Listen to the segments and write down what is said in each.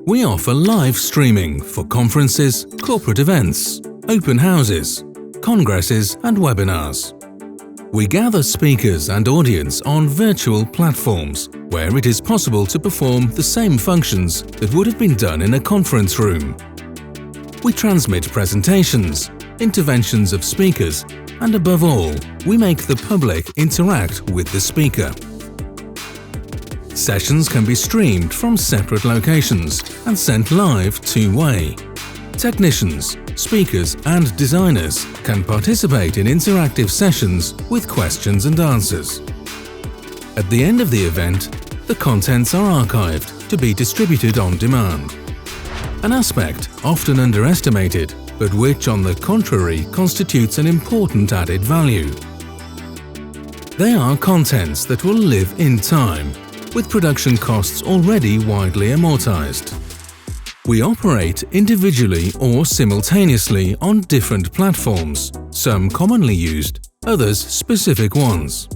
We offer live streaming for conferences, corporate events, open houses, congresses and webinars. We gather speakers and audience on virtual platforms where it is possible to perform the same functions that would have been done in a conference room. We transmit presentations, interventions of speakers, and above all, we make the public interact with the speaker. Sessions can be streamed from separate locations and sent live two-way. Technicians, speakers and designers can participate in interactive sessions with questions and answers. At the end of the event, the contents are archived to be distributed on demand. An aspect often underestimated, but which on the contrary constitutes an important added value. They are contents that will live in time, with production costs already widely amortized. We operate individually or simultaneously on different platforms, some commonly used, others specific ones.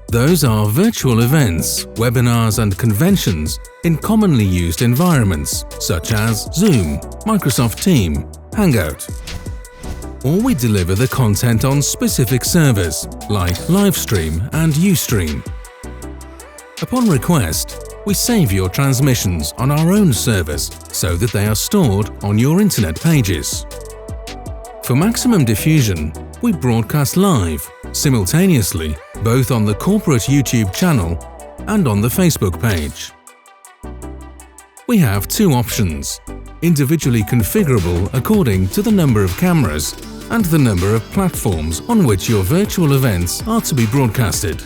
Those are virtual events, webinars and conventions in commonly used environments such as Zoom, Microsoft Teams, Hangout. Or we deliver the content on specific servers like Livestream and Ustream. Upon request, we save your transmissions on our own servers so that they are stored on your internet pages. For maximum diffusion, we broadcast live, simultaneously, both on the corporate YouTube channel and on the Facebook page. We have two options, individually configurable according to the number of cameras and the number of platforms on which your virtual events are to be broadcasted.